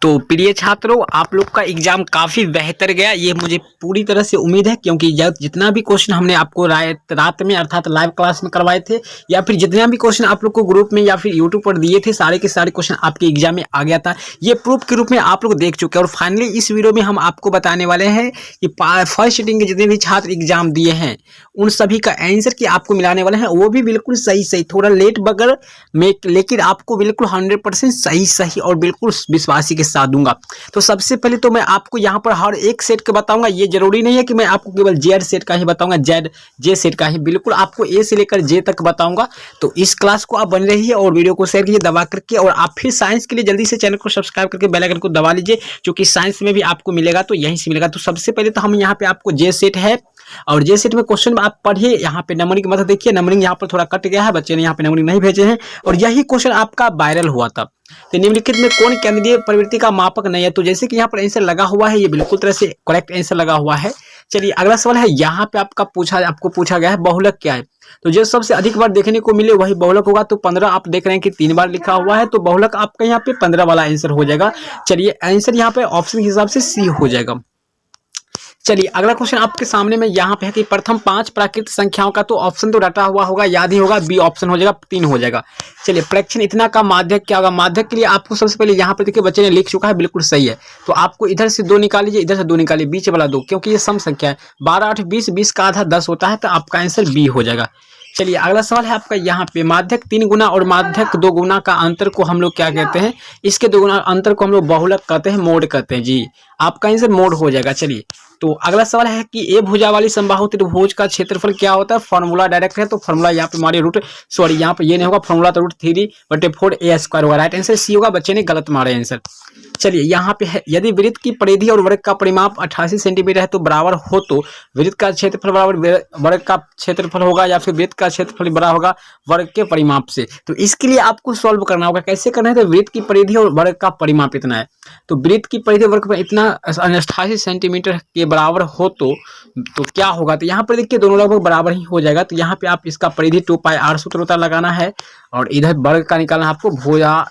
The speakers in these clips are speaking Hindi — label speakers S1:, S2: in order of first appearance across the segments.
S1: तो प्रिय छात्रों, आप लोग का एग्जाम काफ़ी बेहतर गया, ये मुझे पूरी तरह से उम्मीद है, क्योंकि जितना भी क्वेश्चन हमने आपको रात में अर्थात लाइव क्लास में करवाए थे, या फिर जितना भी क्वेश्चन आप लोग को ग्रुप में या फिर यूट्यूब पर दिए थे, सारे के सारे क्वेश्चन आपके एग्जाम में आ गया था। ये प्रूफ के रूप में आप लोग देख चुके हैं। और फाइनली इस वीडियो में हम आपको बताने वाले हैं कि फर्स्ट सिटिंग के जितने भी छात्र एग्जाम दिए हैं उन सभी का आंसर की आपको मिलाने वाले हैं, वो भी बिल्कुल सही सही, थोड़ा लेट बगैर में, लेकिन आपको बिल्कुल 100% सही सही और बिल्कुल विश्वासी के साथ दूंगा। तो सबसे पहले तो मैं आपको यहाँ पर हर एक सेट का बताऊंगा। ये जरूरी नहीं है कि मैं आपको केवल जेड सेट का ही बताऊंगा, जे सेट का ही, बिल्कुल आपको ए से लेकर जे तक बताऊंगा। तो इस क्लास को आप बन रही है और वीडियो को शेयर कीजिए दबा करके, और आप फिर साइंस के लिए जल्दी से चैनल को सब्सक्राइब करके बेल आइकन को दबा लीजिए, क्योंकि साइंस में भी आपको मिलेगा तो यहीं से मिलेगा। तो सबसे पहले तो हम यहाँ पे आपको जे सेट है, और जे सेट में क्वेश्चन आप पढ़िए। यहाँ पे नंबरिंग की मतलब देखिए, नंबरिंग यहाँ पर थोड़ा कट गया है, बच्चे ने यहाँ पे नंबरिंग नहीं भेजे हैं, और यही क्वेश्चन आपका वायरल हुआ था। तो निम्नलिखित में कौन केंद्रीय प्रवृत्ति का मापक नहीं है? तो जैसे कि यहाँ पर आंसर लगा हुआ है, ये बिल्कुल तरह से करेक्ट आंसर लगा हुआ है। चलिए अगला सवाल है, यहाँ पे आपको पूछा गया है बहुलक क्या है? तो जो सबसे अधिक बार देखने को मिले वही बहुलक होगा। तो 15 आप देख रहे हैं कि 3 बार लिखा हुआ है, तो बहुलक आपका यहाँ पे 15 वाला आंसर हो जाएगा। चलिए आंसर यहाँ पे ऑप्शन के हिसाब से सी हो जाएगा। चलिए अगला क्वेश्चन आपके सामने में यहाँ पे है कि प्रथम 5 प्राकृतिक संख्याओं का, तो ऑप्शन तो रटा हुआ होगा, याद ही होगा, बी ऑप्शन हो जाएगा, 3 हो जाएगा। चलिए प्रक्षेपण इतना का माध्यक क्या होगा? माध्यक के लिए आपको सबसे पहले यहाँ पे देखिए बच्चे ने लिख चुका है, बिल्कुल सही है। तो आपको इधर से 2 निकाल लीजिए, इधर से 2 निकालिए, बीच वाला 2, क्योंकि ये सम संख्या है। 12 8 20, 20 का आधा 10 होता है, तो आपका आंसर बी हो जाएगा। चलिए अगला सवाल है आपका यहाँ पे, माध्यक 3 गुना और माध्यक 2 गुना का अंतर को हम लोग क्या कहते हैं? इसके 2 गुना अंतर को हम लोग बहुलक कहते हैं, मोड कहते हैं जी। आपका आंसर मोड हो जाएगा। चलिए तो अगला सवाल है कि ए भुजा वाली समबाहु त्रिभुज का क्षेत्रफल क्या होता है? फॉर्मूला डायरेक्ट है, तो फॉर्मूला यहाँ पे हमारे यहाँ पे ये नहीं होगा, फॉर्मूला तो √3/4 होगा। राइट आंसर सी होगा, बच्चे ने गलत मारे आंसर। चलिए यहाँ पे है, यदि वृत्त की परिधि और वर्ग का परिमाप 88 सेंटीमीटर है तो बराबर हो, तो वृत्त का क्षेत्रफल बराबर वर्ग का क्षेत्रफल होगा, या फिर वृत्त का क्षेत्रफल बड़ा होगा वर्ग के परिमाप से? तो इसके लिए आपको सॉल्व करना होगा। कैसे करना है? तो वृत्त की परिधि और वर्ग का परिमाप इतना है, तो वृत्त की परिधि वर्ग में इतना 88 सेंटीमीटर के बराबर हो तो क्या होगा? तो यहाँ पर देखिए दोनों लगभग बराबर ही हो जाएगा। तो यहाँ पे आप इसका परिधि 2πr सूत्र होता लगाना है, और इधर वर्ग का निकालना है आपको, भुजा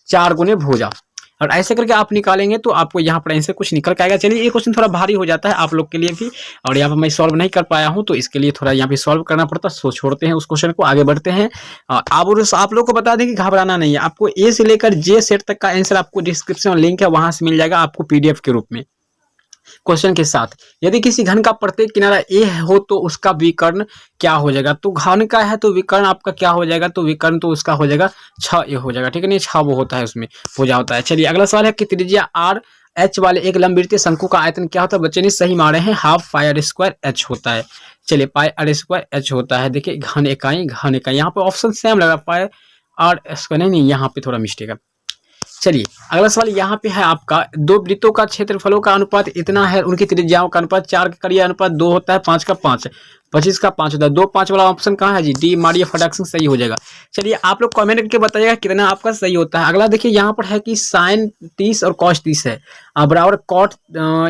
S1: 4 गुने भुजा, और ऐसे करके आप निकालेंगे तो आपको यहाँ पर आंसर कुछ निकल के आएगा। चलिए ये क्वेश्चन थोड़ा भारी हो जाता है आप लोग के लिए भी, और यहाँ पर मैं सॉल्व नहीं कर पाया हूँ, तो इसके लिए थोड़ा यहाँ पे सॉल्व करना पड़ता है। सो छोड़ते हैं उस क्वेश्चन को, आगे बढ़ते हैं। आप लोग को बता दें कि घबराना नहीं है, आपको ए से लेकर जे सेट तक का आंसर आपको डिस्क्रिप्शन में लिंक है, वहां से मिल जाएगा आपको PDF के रूप में क्वेश्चन के साथ। यदि किसी घन का प्रत्येक किनारा ए हो तो उसका विकर्ण क्या हो जाएगा? तो घन का है तो विकर्ण आपका क्या हो जाएगा? तो विकर्ण तो उसका हो जाएगा 6a हो जाएगा, ठीक है। नहीं 6 वो होता है, उसमें भुजा होता है। चलिए अगला सवाल है कि त्रिज्या RH वाले एक लंबवृत्तीय शंकु का आयतन क्या होता है? बच्चे ने सही मारे हैं, ½ πr² होता है। चलिए πr² होता है। देखिए घन इकाई, यहाँ पे ऑप्शन सेम लगा, πr², नहीं यहाँ पे थोड़ा मिस्टेक है। चलिए अगला सवाल यहाँ पे है आपका, 2 वृत्तों का क्षेत्रफलों का अनुपात इतना है, उनकी त्रिज्याओं का अनुपात 4 का करिए अनुपात 2 होता है, 5 का 5, 25 का 5 होता है। 2 5 वाला ऑप्शन कहाँ है जी? डी मारिए फटाक से, सही हो जाएगा। चलिए आप लोग कमेंट करके बताइएगा कितना आपका सही होता है। अगला देखिए यहाँ पर है कि sin 30 और cos 30 है, बराबर कॉट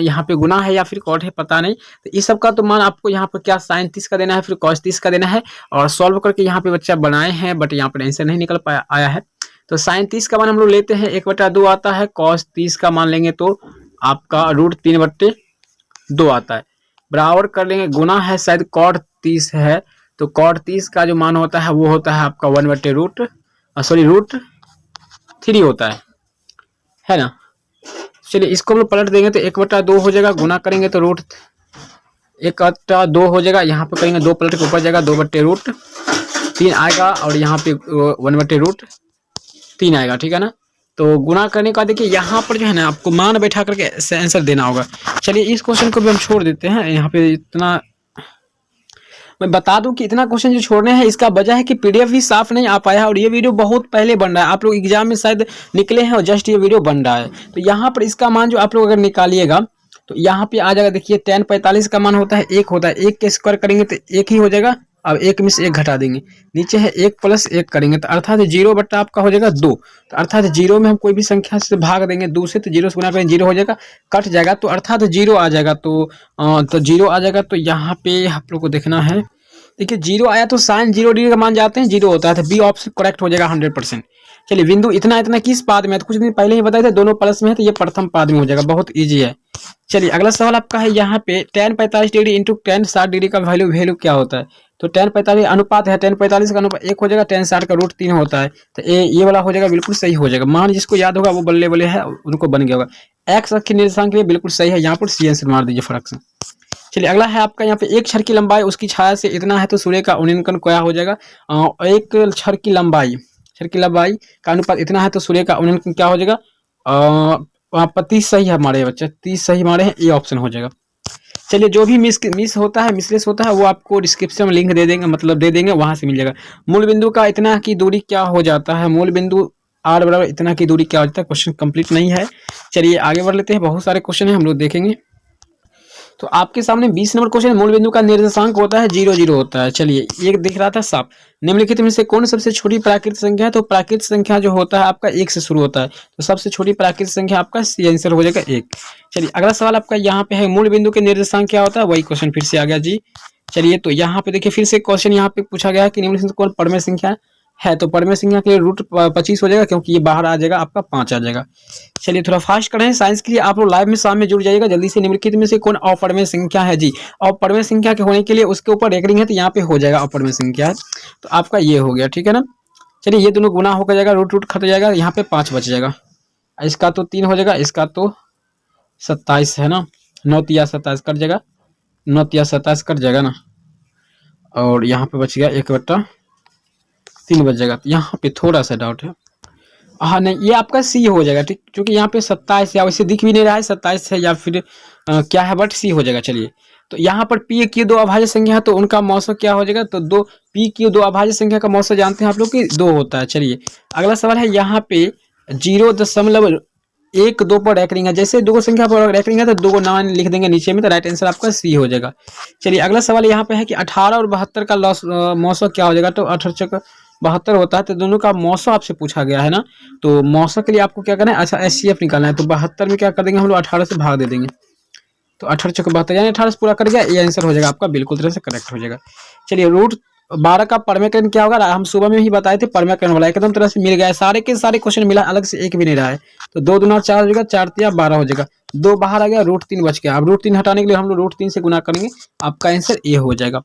S1: यहाँ पे गुना है या फिर कॉट है, पता नहीं। तो इस सब का तो मान आपको यहाँ पर क्या sin 30 का देना है, फिर cos 30 का देना है, और सॉल्व करके यहाँ पे बच्चा बनाए हैं, बट यहाँ पर आंसर नहीं निकल पाया आया है। तो sin 30 का मान हम लोग लेते हैं 1/2 आता है, cos 30 का मान लेंगे तो आपका √3/2 आता है, बराबर कर लेंगे, गुना है शायद cot 30 है, तो cot 30 का जो मान होता है वो होता है आपका √3 होता है ना। चलिए इसको हम लोग पलट देंगे तो 1/2 हो जाएगा, गुना करेंगे तो √1/2 हो जाएगा, यहाँ पे करेंगे 2 पलट के ऊपर जाएगा, 2/√3 आएगा, और यहाँ पे 1/√3 आएगा, ठीक है ना। तो गुना करने का देखिए यहाँ पर जो है ना आपको मान बैठा करके आंसर देना होगा। चलिए इस क्वेश्चन को भी हम छोड़ देते हैं। यहाँ पे इतना मैं बता दूं कि इतना क्वेश्चन जो छोड़ने हैं, इसका वजह है कि PDF भी साफ नहीं आ पाया है, और ये वीडियो बहुत पहले बन रहा है, आप लोग एग्जाम में शायद निकले हैं और जस्ट ये वीडियो बन रहा है। तो यहाँ पर इसका मान जो आप लोग अगर निकालिएगा तो यहाँ पे आ जाएगा, देखिए tan 45 का मान होता है 1 होता है, 1 के स्क्वायर करेंगे तो 1 ही हो जाएगा। अब 1 में से 1 घटा देंगे, नीचे है 1 + 1 करेंगे तो अर्थात 0 बट्टा आपका हो जाएगा 2, तो अर्थात 0 में हम कोई भी संख्या से भाग देंगे 2 से, तो 0 से गुना करेंगे 0 हो जाएगा, कट जाएगा, तो अर्थात 0 आ जाएगा। तो 0 आ जाएगा। तो यहाँ पे आप लोग को देखना है, देखिए 0 आया तो sin 0 डिग्री का मान जाते हैं 0 होता है, तो बी ऑप्शन करेक्ट हो जाएगा 100%। चलिए बिंदु इतना इतना किस पाद में है, तो कुछ दिन पहले ही बताए थे दोनों प्लस में है, तो ये प्रथम पाद में हो जाएगा, बहुत ईजी है। चलिए अगला सवाल आपका है यहाँ पे tan 45 degree into tan 60 degree का वैल्यू वैल्यू क्या होता है। तो tan 45 अनुपात है, tan 45 का अनुपात 1 हो जाएगा, tan 60 का √3 होता है, तो ये वाला हो जाएगा, बिल्कुल सही हो जाएगा। मान जिसको याद होगा वो बल्ले बल्ले है, उनको बन गया होगा। एक्स अक्ष निर्देशांक के लिए बिल्कुल सही है, यहाँ पर सी आंसर मार दीजिए फर्क से। चलिए अगला है आपका यहाँ पे एक क्षण की लंबाई उसकी छाया से इतना है तो सूर्य का उन्मुखीकरण क्या हो जाएगा। एक क्षण की लंबाई का अनुपात इतना है तो सूर्य का उन्मुखीकरण क्या हो जाएगा। वहाँ पर 30 सही है हमारे बच्चे, 30 सही हमारे हैं, ये ऑप्शन हो जाएगा। चलिए जो भी मिस होता है, मिसलेस होता है, वो आपको डिस्क्रिप्शन में लिंक दे देंगे, मतलब दे देंगे, वहां से मिल जाएगा। मूल बिंदु का इतना की दूरी क्या हो जाता है, मूल बिंदु r बराबर इतना की दूरी क्या हो जाता है। क्वेश्चन कंप्लीट नहीं है, चलिए आगे बढ़ लेते हैं, बहुत सारे क्वेश्चन है हम लोग देखेंगे। तो आपके सामने 20 नंबर क्वेश्चन, मूल बिंदु का निर्देशांक होता है 0 0 होता है। चलिए एक दिख रहा था साफ, निम्नलिखित में से कौन सबसे छोटी प्राकृतिक संख्या है। तो प्राकृतिक संख्या जो होता है आपका 1 से शुरू होता है, तो सबसे छोटी प्राकृतिक संख्या आपका सी आंसर हो जाएगा 1। चलिए अगला सवाल आपका यहाँ पे है, मूल बिंदु के निर्देशांक क्या होता है, वही क्वेश्चन फिर से आ गया जी। चलिए तो यहाँ पे देखिए फिर से क्वेश्चन यहाँ पे पूछा गया है कि निम्नलिखित कौन परमेय संख्या है। तो परमेय संख्या के लिए √25 हो जाएगा, क्योंकि ये बाहर आ जाएगा, आपका 5 आ जाएगा। चलिए थोड़ा फास्ट करें, साइंस के लिए आप लोग लाइव में शाम में जुड़ जाइएगा जल्दी से। निम्नलिखित में से कौन अपरमेय संख्या है जी। अपरमेय संख्या के होने के लिए उसके ऊपर रेकरिंग है, तो यहाँ पे हो जाएगा अपरमेय संख्या है, तो आपका ये हो गया, ठीक है ना। चलिए ये दोनों गुना होकर जाएगा, रूट खट जाएगा, यहाँ पे 5 बच जाएगा। इसका तो 3 हो जाएगा, इसका तो 27 है ना, 9 तिया 27 कट जाएगा, 9 तिया 27 कट जाएगा ना, और यहाँ पे बच गया 1/3 बच जाएगा। तो यहाँ पे थोड़ा सा डाउट है, हाँ नहीं ये आपका सी हो जाएगा, ठीक, क्योंकि यहाँ पे 27 या वैसे दिख भी नहीं रहा है 27 है या फिर क्या है, बट सी हो जाएगा। चलिए तो यहाँ पर पी की 2 अभाज्य संख्या है, तो उनका मौसम क्या हो जाएगा। तो 2 पी की 2 अभाज्य संख्या का मौसम जानते हैं आप लोग कि 2 होता है। चलिए अगला सवाल है यहाँ पे 0.12 पर रैकरिंग है, जैसे 2 संख्या पर रैकरिंग है तो 2 9 लिख देंगे नीचे में, तो राइट आंसर आपका सी हो जाएगा। चलिए अगला सवाल यहाँ पे है कि 18 और 72 का लॉस मौसम क्या हो जाएगा। तो 18 72 होता है, तो दोनों का मौसम आपसे पूछा गया है ना। तो मौसम के लिए आपको क्या करना है, अच्छा एचसीएफ निकालना है। तो 72 में क्या कर देंगे हम लोग, 18 से भाग दे देंगे, तो 18 चौके 72 यानी 18 से पूरा कर गया, ये आंसर हो जाएगा आपका, बिल्कुल तरह से करेक्ट हो जाएगा। चलिए √12 का परमेयकरण क्या होगा, हम सुबह में ही बताए थे, परमेयकरण वाला एकदम तरह से मिल गया है, सारे के सारे क्वेश्चन मिला, अलग से एक भी नहीं रहा है। तो 2 दूना 4 हो जाएगा, 4 तिया 12 हो जाएगा, 2 बाहर आ गया, √3 बच गया। अब √3 हटाने के लिए हम लोग √3 से गुना करेंगे, आपका आंसर ए हो जाएगा।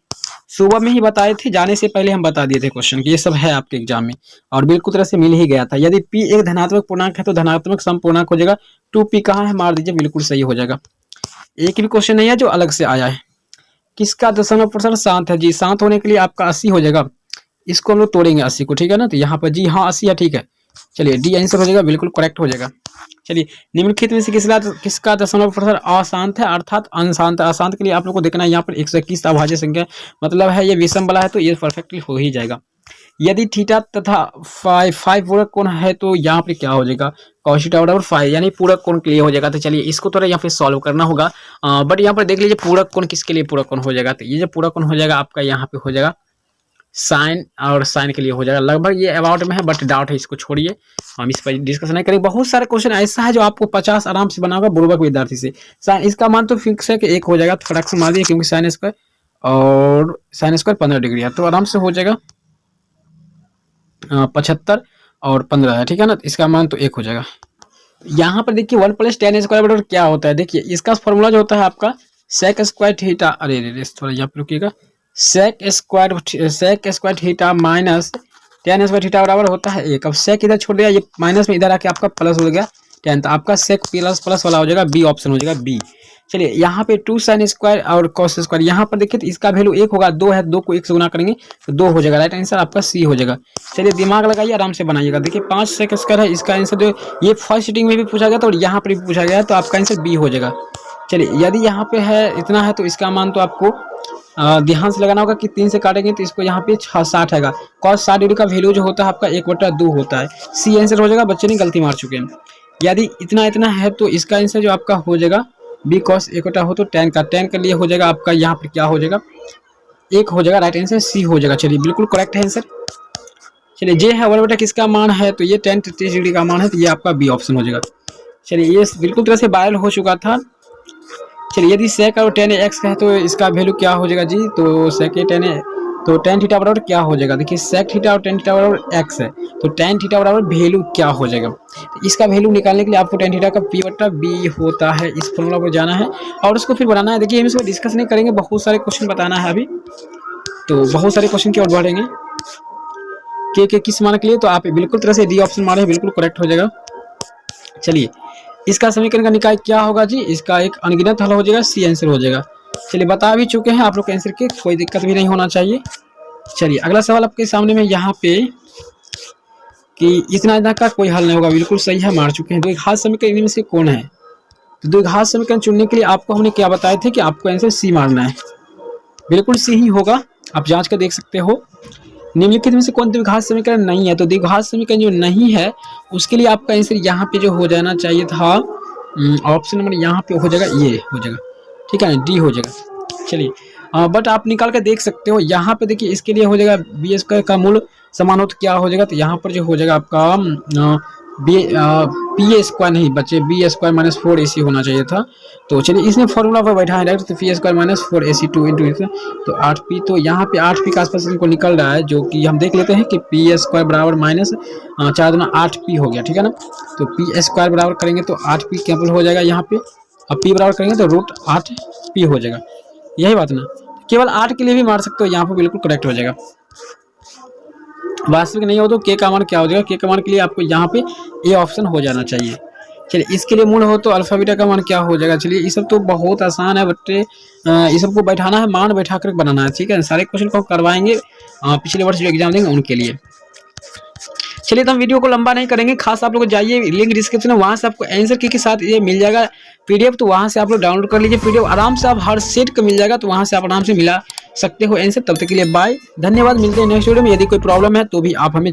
S1: सुबह में ही बताए थे, जाने से पहले हम बता दिए थे क्वेश्चन कि ये सब है आपके एग्जाम में, और बिल्कुल तरह से मिल ही गया था। यदि p एक धनात्मक पूर्णांक है तो धनात्मक समपूर्णांक हो जाएगा। 2p कहाँ है मार दीजिए, बिल्कुल सही हो जाएगा। एक भी क्वेश्चन नहीं है जो अलग से आया है। किसका दशमलव प्रतिशत शांत है जी, शांत होने के लिए आपका 80 हो जाएगा, इसको हम लोग तोड़ेंगे 80 को, ठीक है ना। तो यहाँ पर जी हाँ 80 है, ठीक है। चलिए डी आंसर हो जाएगा, बिल्कुल करेक्ट हो जाएगा। चलिए निम्नलिखित में से किसका दशमलव प्रतिशत अशांत है अर्थात अनशांत है। अशांत के लिए आप लोग को देखना है, यहाँ पर 121 अभाज्य संख्या मतलब है, ये विषम वाला है, तो ये परफेक्टली हो ही जाएगा। यदि थीटा तथा फाइव पूरक कोण है तो यहाँ पे क्या हो जाएगा, cos थीटा बराबर 5 यानी पूरक कोण के लिए हो जाएगा। तो चलिए इसको थोड़ा यहाँ पे सॉल्व करना होगा, बट यहाँ पर देख लीजिए पूरक कोण किसके लिए पूरक कोण हो जाएगा। तो ये जो पूरक कोण हो जाएगा आपका यहाँ पे हो जाएगा साइन, और साइन के लिए हो जाएगा, लगभग ये अबाउट में है, बट डाउट है, इसको छोड़िए, हम इस पर डिस्कस नहीं करेंगे। बहुत सारे क्वेश्चन ऐसा है जो आपको 50 आराम से बनाओगा बुर्बक विद्यार्थी से। साइन इसका मान तो फिक्स है कि 1 हो जाएगा, तो फटाक से मार दिए, क्योंकि साइन स्क्वायर और साइन स्क्वायर 15 डिग्री है, तो आराम से हो जाएगा 75 और 15 है, ठीक है ना। इसका मान तो 1 हो जाएगा। यहाँ पर देखिए 1 + tan स्क्वायर बराबर क्या होता है, देखिए इसका फॉर्मूला जो होता है आपका सेक स्क्वायर थीटा, अरे थोड़ा यहाँ पे रुकिएगा, sec square theta minus tan square theta बराबर होता है 1। अब सेक इधर छोड़ दिया, ये माइनस में इधर आके आपका प्लस हो गया tan, तो आपका सेक प्लस वाला हो जाएगा, बी ऑप्शन हो जाएगा बी। चलिए यहाँ पे 2 sin स्क्वायर और cos स्क्वायर, यहाँ पर देखिए तो इसका वैल्यू 1 होगा, 2 है, 2 को 1 से गुना करेंगे तो 2 हो जाएगा, राइट आंसर आपका सी हो जाएगा। चलिए दिमाग लगाइए, आराम से बनाइएगा। देखिए 5 सेक स्क्वायर है, इसका आंसर जो ये फर्स्ट सीटिंग में भी पूछा गया था और यहाँ पर भी पूछा गया है, तो आपका आंसर बी हो जाएगा। चलिए यदि यहाँ पे है इतना है तो इसका मान तो आपको ध्यान से लगाना होगा कि 3 से काटेंगे तो इसको यहाँ पे 60 आएगा। cos 60 डिग्री का वैल्यू जो होता है आपका 1/2 होता है, सी आंसर हो जाएगा। बच्चे ने गलती मार चुके हैं। यदि इतना है तो इसका आंसर जो आपका हो जाएगा बी cos 1/2 हो, तो tan का लिए हो जाएगा आपका यहाँ पर क्या हो जाएगा 1 हो जाएगा, राइट आंसर सी हो जाएगा। चलिए बिल्कुल करेक्ट है आंसर। चलिए जे है 1/, किसका मान है तो ये tan 30 डिग्री का मान है, तो ये आपका बी ऑप्शन हो जाएगा। चलिए ये बिल्कुल तरह से वायरल हो चुका था। चलिए यदि सेक और tan x है तो इसका वैल्यू क्या हो जाएगा जी, तो सेक tan तो tan थीटा बराबर क्या हो जाएगा, देखिए sec थीटा और tan थीटा बराबर x है, तो tan थीटा बराबर वैल्यू क्या हो जाएगा। तो इसका वैल्यू निकालने के लिए आपको tan थीटा का p/b होता है, इस फॉर्मूला को जाना है और उसको फिर बनाना है। देखिए हम इसको डिस्कस नहीं करेंगे, बहुत सारे क्वेश्चन बताना है अभी, तो बहुत सारे क्वेश्चन की ओर बढ़ेंगे के किस मान के लिए, तो आप बिल्कुल तरह से डी ऑप्शन मारे बिल्कुल करेक्ट हो जाएगा। चलिए इसका समीकरण का निकाय क्या होगा जी, इसका एक अनगिनत हल हो जाएगा, सी आंसर हो जाएगा। चलिए बता भी चुके हैं आप लोग आंसर के, कोई दिक्कत भी नहीं होना चाहिए। चलिए अगला सवाल आपके सामने में यहाँ पे कि इतना का कोई हल नहीं होगा, बिल्कुल सही है, मार चुके हैं। द्विघात समीकरण इनमें से कौन है, तो द्विघात समीकरण चुनने के लिए आपको हमने क्या बताए थे कि आपको आंसर सी मारना है, बिल्कुल सी ही होगा, आप जांच कर देख सकते हो। निम्नलिखित में से कौन द्विघात समीकरण नहीं है, तो द्विघात समीकरण जो नहीं है उसके लिए आपका आंसर यहाँ पे जो हो जाना चाहिए था, ऑप्शन नंबर यहाँ पे हो जाएगा, ये हो जाएगा, ठीक है, डी हो जाएगा। चलिए बट आप निकाल कर देख सकते हो, यहाँ पे देखिए इसके लिए हो जाएगा बी स्क्वायर का मूल समान हो तो क्या हो जाएगा, तो यहाँ पर जो हो जाएगा आपका पी स्क्वायर नहीं बच्चे, बी स्क्वायर माइनस 4ac होना चाहिए था। तो चलिए इसने फॉर्मूला पर बैठा है डायरेक्ट, तो P square minus 4ac 2 into तो 8p, तो यहाँ पे 8p के आसपास इनको निकल रहा है, जो कि हम देख लेते हैं कि पी स्क्वायर बराबर माइनस 4 दूना 8p हो गया, ठीक है ना। तो पी स्क्वायर बराबर करेंगे तो 8p कैंसिल हो जाएगा यहाँ पे, अब p बराबर करेंगे तो √8p हो जाएगा, यही बात ना, केवल 8 के लिए भी मार सकते हो, यहाँ पे बिल्कुल करेक्ट हो जाएगा। वास्तविक नहीं हो तो के का मान क्या हो जाएगा, के का मान के लिए आपको यहाँ पे ए ऑप्शन हो जाना चाहिए। चलिए इसके लिए मूल हो तो अल्फा बीटा का मान क्या हो जाएगा, चलिए ये सब तो बहुत आसान है बच्चे, ये सबको बैठाना है, मान बैठा कर बनाना है, ठीक है, सारे क्वेश्चन को करवाएंगे पिछले वर्ष जो एग्जाम देंगे उनके लिए। चलिए तो हम वीडियो को लंबा नहीं करेंगे, खास आप लोग जाइए लिंक डिस्क्रिप्शन में, वहाँ से आपको आंसर की के साथ ये मिल जाएगा पीडीएफ, तो वहाँ से आप लोग डाउनलोड कर लीजिए पीडीएफ, आराम से आप हर सेट का मिल जाएगा, तो वहाँ से आप आराम से मिला सकते हो आंसर। तब तक के लिए बाय, धन्यवाद, मिलते हैं नेक्स्ट वीडियो में। यदि कोई प्रॉब्लम है तो भी आप हमें